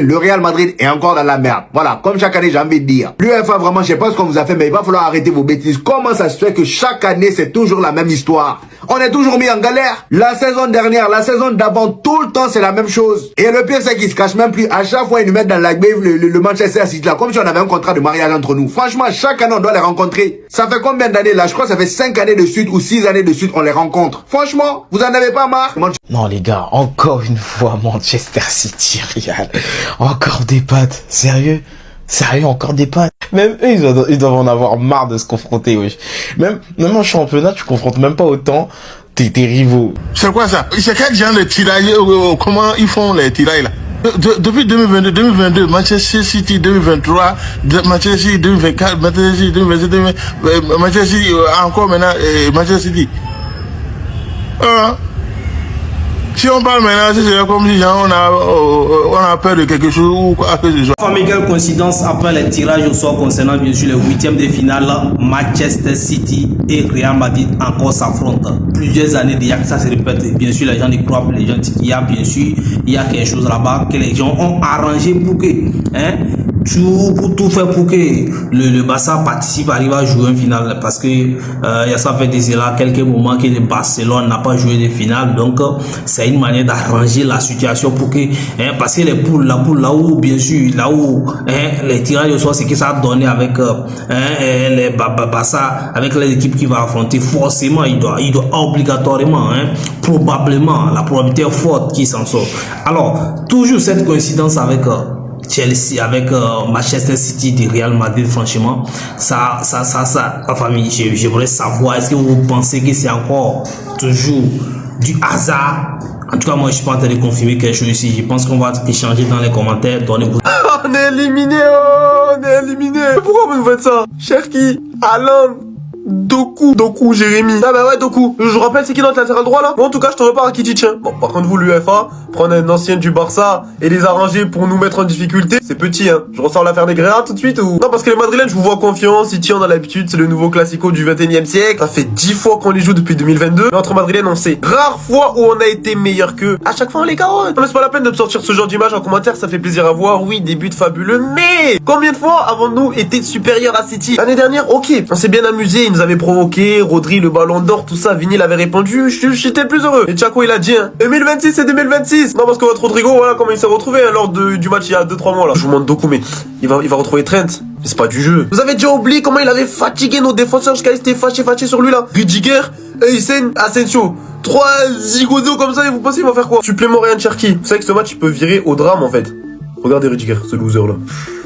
Le Real Madrid est encore dans la merde. Voilà, comme chaque année, j'ai envie de dire. L'UEFA, vraiment, je sais pas ce qu'on vous a fait, mais il va falloir arrêter vos bêtises. Comment ça se fait que chaque année, c'est toujours la même histoire? On est toujours mis en galère. La saison dernière, la saison d'avant, tout le temps, c'est la même chose. Et le pire, c'est qu'ils se cachent même plus. À chaque fois, ils nous mettent dans la grève le Manchester City là, comme si on avait un contrat de mariage entre nous. Franchement, chaque année, on doit les rencontrer. Ça fait combien d'années là? Je crois que ça fait 5 années de suite ou 6 années de suite, on les rencontre. Franchement, vous en avez pas marre? Non les gars, encore une fois Manchester City, Real. Encore des pattes. Sérieux, encore des pattes. Même eux, ils doivent en avoir marre de se confronter, wesh. Même en championnat, tu confrontes même pas autant tes rivaux. C'est quoi ça? C'est quel genre de tirailleurs, comment ils font les tirailles là? Depuis 2022, 2022, Manchester City 2023, Manchester City 2024, Manchester City 2027, Manchester City, encore maintenant, Manchester City. Si on parle maintenant, c'est comme si on a peur de quelque chose ou quoi que ce soit. Famille, quelle coïncidence après les tirages au sort concernant bien sûr les huitièmes de finale, Manchester City et Real Madrid encore s'affrontent. Plusieurs années déjà que ça se répète. Bien sûr, les gens y croient, les gens disent qu'il y a bien sûr, il y a quelque chose là-bas que les gens ont arrangé pour que, tout faire pour que le Barça participe, arrive à jouer une finale parce que il y a ça fait déjà quelques moments que le Barcelone n'a pas joué de finale, donc c'est une manière d'arranger la situation pour que parce que les poules là où bien sûr les tirages au sort, c'est que ça a donné avec les Barça, avec les équipes qui va affronter, forcément il doit obligatoirement probablement, la probabilité est forte qu'il s'en sort. Alors toujours cette coïncidence avec Chelsea, avec Manchester City du Real Madrid, franchement, ça, la famille, j'aimerais savoir, est-ce que vous pensez que c'est encore toujours du hasard? En tout cas, moi, je suis pas en train de confirmer quelque chose ici. Je pense qu'on va échanger dans les commentaires, donner vous. On est éliminé, on est éliminé. Mais pourquoi vous nous faites ça? Cherki, Haaland, Doku, Jérémy. Ah bah ouais, Doku. Je rappelle, c'est qui notre latéral droit là? Bon, en tout cas, je te repars à Kitic. Bon, par contre, vous, l'UEFA, prendre un ancien du Barça et les arranger pour nous mettre en difficulté, c'est petit, hein. Je ressors l'affaire Negreira tout de suite ou? Non, parce que les Madrilènes, je vous vois confiance. City, on a l'habitude, c'est le nouveau classico du 21e siècle. Ça fait 10 fois qu'on les joue depuis 2022. Mais entre Madrilènes, on sait. Rare fois où on a été meilleur qu'eux. À chaque fois, on les carotte. Non, mais c'est pas la peine de me sortir ce genre d'image en commentaire, ça fait plaisir à voir. Oui, des buts fabuleux, mais combien de fois avons-nous été supérieurs à City? L'année dernière, ok, on s'est bien amusé, ils nous avaient provoqué. Rodri, le ballon d'or, tout ça, Vini l'avait répondu, j'étais plus heureux. Et Chaco, il a dit, 2026 et 2026. Non, parce que votre Rodrigo, voilà comment il s'est retrouvé lors du match il y a 2-3 mois là. Je vous montre Doku, mais il va retrouver Trent. Mais c'est pas du jeu. Vous avez déjà oublié comment il avait fatigué nos défenseurs jusqu'à rester fâché sur lui là. Rudiger, Eisen, Asensio. 3 zigotos comme ça, et vous pensez il va faire quoi? Supplément Ryan Cherki. Vous savez que ce match il peut virer au drame en fait. Regardez Rudiger, ce loser là.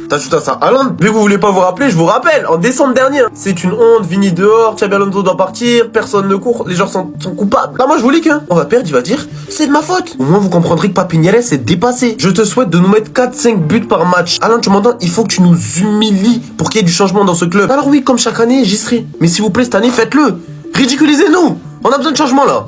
T'ajoutes à ça Haaland, vu que vous voulez pas vous rappeler, je vous rappelle, en décembre dernier, c'est une honte, Vini dehors, Xabi Alonso doit partir, personne ne court, les gens sont coupables. Là moi je vous lis on va perdre, il va dire, c'est de ma faute. Au moins vous comprendrez que Papiniere s'est dépassé. Je te souhaite de nous mettre 4-5 buts par match. Haaland, tu m'entends, il faut que tu nous humilies pour qu'il y ait du changement dans ce club. Alors oui, comme chaque année, j'y serai. Mais s'il vous plaît, cette année, faites-le. Ridiculisez-nous. On a besoin de changement là.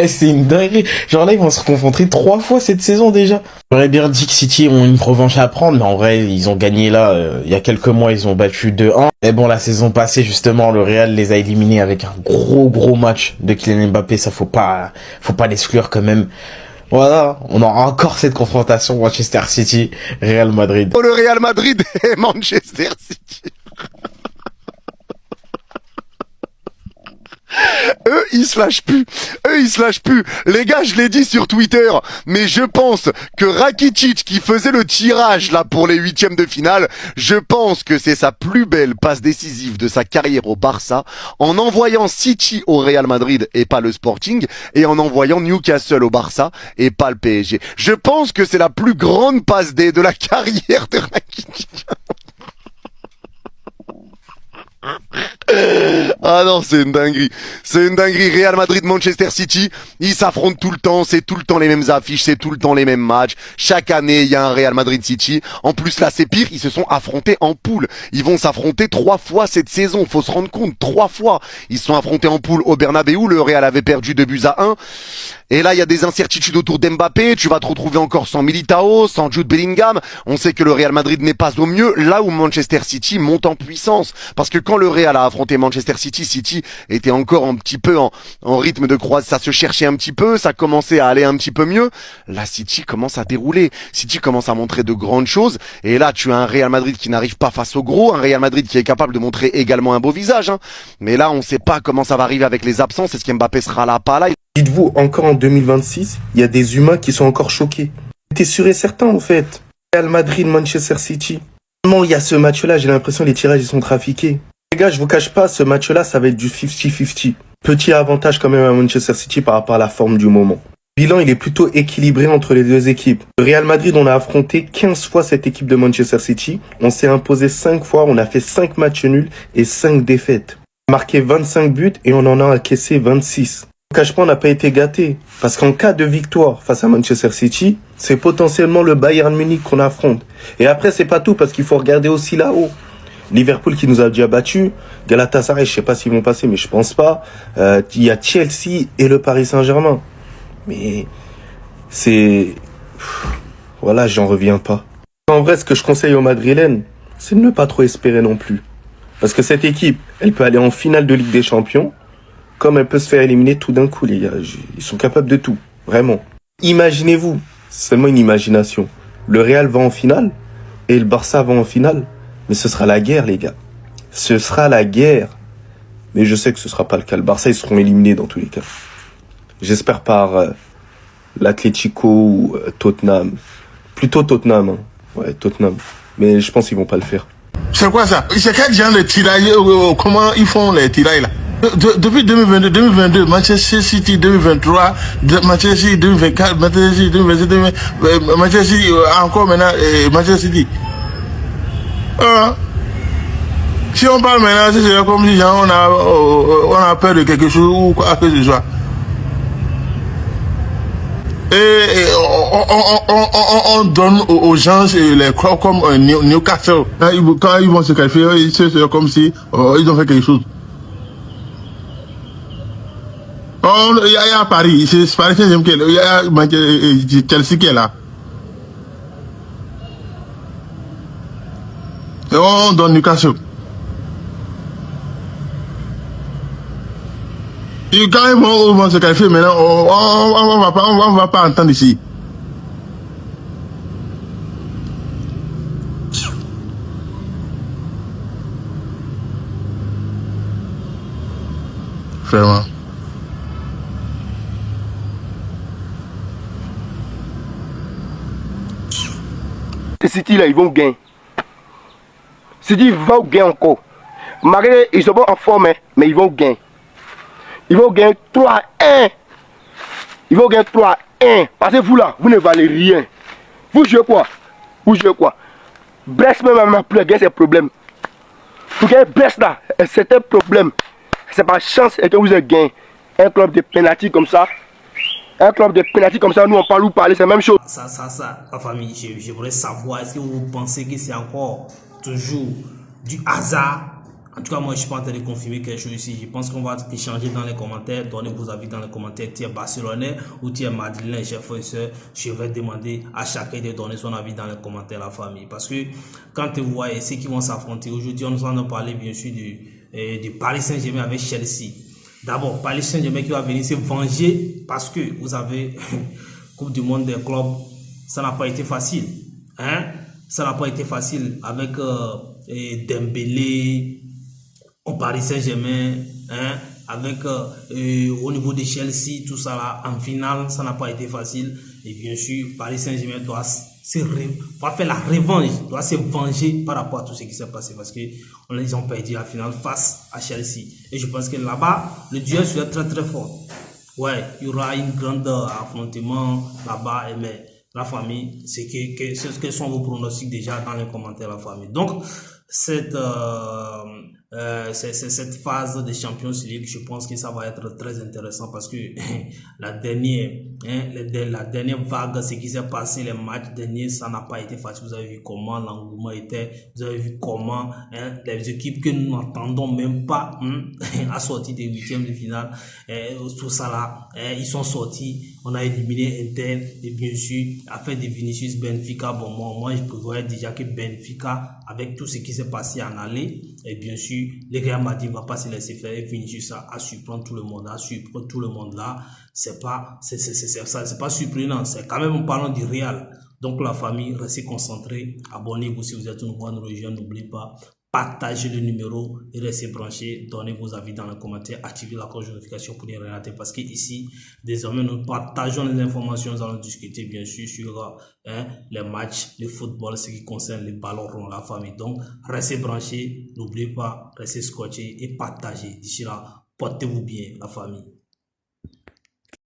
C'est une dinguerie. Genre là, ils vont se rencontrer 3 fois cette saison déjà. J'aurais bien dit que City ont une revanche à prendre, mais en vrai, ils ont gagné là. Il y a quelques mois, ils ont battu 2-1. Mais bon, la saison passée, justement, le Real les a éliminés avec un gros match de Kylian Mbappé. Ça, faut pas l'exclure quand même. Voilà, on aura encore cette confrontation Manchester City, Real Madrid. Oh, le Real Madrid et Manchester City. Eux, ils se lâchent plus. Les gars, je l'ai dit sur Twitter, mais je pense que Rakitic, qui faisait le tirage, là, pour les huitièmes de finale, je pense que c'est sa plus belle passe décisive de sa carrière au Barça, en envoyant City au Real Madrid et pas le Sporting, et en envoyant Newcastle au Barça et pas le PSG. Je pense que c'est la plus grande passe D de la carrière de Rakitic. Ah non, c'est une dinguerie. Real Madrid, Manchester City, ils s'affrontent tout le temps, c'est tout le temps les mêmes affiches, c'est tout le temps les mêmes matchs. Chaque année, il y a un Real Madrid City. En plus, là, c'est pire, ils se sont affrontés en poule. Ils vont s'affronter 3 fois cette saison, faut se rendre compte, 3 fois. Ils se sont affrontés en poule au Bernabeu, le Real avait perdu 2-1. Et là, il y a des incertitudes autour d'Mbappé. Tu vas te retrouver encore sans Militao, sans Jude Bellingham. On sait que le Real Madrid n'est pas au mieux, là où Manchester City monte en puissance. Parce que quand le Real a affronté affronté Manchester City, City était encore un petit peu en rythme de croise, ça se cherchait un petit peu, ça commençait à aller un petit peu mieux. Là, City commence à dérouler, City commence à montrer de grandes choses, et là, tu as un Real Madrid qui n'arrive pas face au gros, un Real Madrid qui est capable de montrer également un beau visage, hein. Mais là, on sait pas comment ça va arriver avec les absences, est-ce qu'Mbappé sera là, pas là? Dites-vous, encore en 2026, il y a des humains qui sont encore choqués. J'étais sûr et certain, en fait. Real Madrid, Manchester City. Comment il y a ce match-là, j'ai l'impression que les tirages, ils sont trafiqués. Les gars, je vous cache pas, ce match-là, ça va être du 50-50. Petit avantage quand même à Manchester City par rapport à la forme du moment. Le bilan, il est plutôt équilibré entre les deux équipes. Le Real Madrid, on a affronté 15 fois cette équipe de Manchester City. On s'est imposé 5 fois, on a fait 5 matchs nuls et 5 défaites. On a marqué 25 buts et on en a encaissé 26. Je vous cache pas, on n'a pas été gâtés. Parce qu'en cas de victoire face à Manchester City, c'est potentiellement le Bayern Munich qu'on affronte. Et après, c'est pas tout, parce qu'il faut regarder aussi là-haut. Liverpool qui nous a déjà battus. Galatasaray, je sais pas s'ils vont passer, mais je pense pas. Il y a Chelsea et le Paris Saint-Germain. Mais c'est... Voilà, j'en reviens pas. En vrai, ce que je conseille aux Madrilènes, c'est de ne pas trop espérer non plus. Parce que cette équipe, elle peut aller en finale de Ligue des Champions, comme elle peut se faire éliminer tout d'un coup, les gars. Ils sont capables de tout, vraiment. Imaginez-vous, seulement une imagination. Le Real va en finale et le Barça va en finale. Mais ce sera la guerre, les gars. Ce sera la guerre. Mais je sais que ce sera pas le cas. Le Barça, ils seront éliminés dans tous les cas. J'espère par l'Atlético ou Tottenham. Plutôt Tottenham, hein. Ouais, Tottenham. Mais je pense qu'ils vont pas le faire. C'est quoi ça? C'est quel genre de tiraille? Comment ils font les tirailles là? Depuis 2022, Manchester City 2023, Manchester City 2024, Manchester City 2027, Manchester City encore maintenant, Manchester City. Si on parle maintenant, c'est comme si genre, on a peur de quelque chose ou quoi que ce soit. Et on donne aux gens les clubs comme Newcastle. Quand ils vont se qualifier, c'est comme si ils ont fait quelque chose. Il y a Paris, c'est Paris Saint-Germain, il y a Chelsea qui est là. Et on donne Newcastle. Et quand ils vont se qualifier maintenant, on va pas entendre ici. Vraiment. City là, ils vont gagner. City va gagner encore. Malgré ils sont pas en forme, mais ils vont gagner. Ils vont gagner 3-1. Ils vont gagner 3-1. Parce que vous là, vous ne valez rien. Vous jouez quoi? Vous jouez quoi? Brest même n'a plus gagné ses problèmes. Vous gagnez Brest là, c'est un problème. C'est par chance que vous avez gagné. Un club de pénalty comme ça. Un club de pénalty comme ça, nous on parle ou parler, c'est la même chose. Ça, la famille, j'aimerais savoir, est-ce que vous pensez que c'est encore toujours du hasard? En tout cas, moi, je suis pas en train de confirmer quelque chose ici. Je pense qu'on va échanger dans les commentaires, donner vos avis dans les commentaires. Tu es barcelonais ou tu es madrilène, chers frères et sœurs. Je vais demander à chacun de donner son avis dans les commentaires, la famille. Parce que quand tu vois ceux qui vont s'affronter aujourd'hui, on nous en a parlé bien sûr du Paris Saint-Germain avec Chelsea. D'abord, Paris Saint-Germain qui va venir se venger parce que vous avez Coupe du Monde des clubs. Ça n'a pas été facile. Hein? Ça n'a pas été facile avec Dembélé au Paris Saint-Germain, hein, avec au niveau de Chelsea, tout ça là, en finale, ça n'a pas été facile. Et bien sûr, Paris Saint-Germain doit faire la revanche, doit se venger par rapport à tout ce qui s'est passé parce qu'ils ont perdu la finale face à Chelsea. Et je pense que là-bas, le duel sera très très fort. Ouais, il y aura une grande affrontement là-bas, mais la famille, quels sont vos pronostics déjà dans les commentaires, la famille. Donc, cette phase de Champions League, je pense que ça va être très intéressant parce que la dernière vague, ce qui s'est passé, les matchs derniers, ça n'a pas été facile. Vous avez vu comment l'engouement était, vous avez vu comment les équipes que nous n'entendons même pas à sortir des huitièmes de finale, tout ça là, ils sont sortis. On a éliminé Inter et bien sûr, afin de Vinicius Benfica, bon, moi je prévoyais déjà que Benfica, avec tout ce qui s'est passé en aller. Et bien sûr, le Real Madrid ne va pas se laisser faire et finir sur ça, à surprendre tout le monde, là. C'est pas surprenant. C'est quand même, en parlant du Real. Donc, la famille, restez concentrés. Abonnez-vous si vous êtes une bonne région. N'oubliez pas. Partagez le numéro et restez branchés. Donnez vos avis dans les commentaires. Activez la cloche de notification pour ne rien rater. Parce que ici, désormais, nous partageons les informations. Nous allons discuter, bien sûr, sur les matchs, le football, ce qui concerne les ballons ronds, la famille. Donc, restez branchés. N'oubliez pas, restez scotchés et partagez. D'ici là, portez-vous bien, la famille.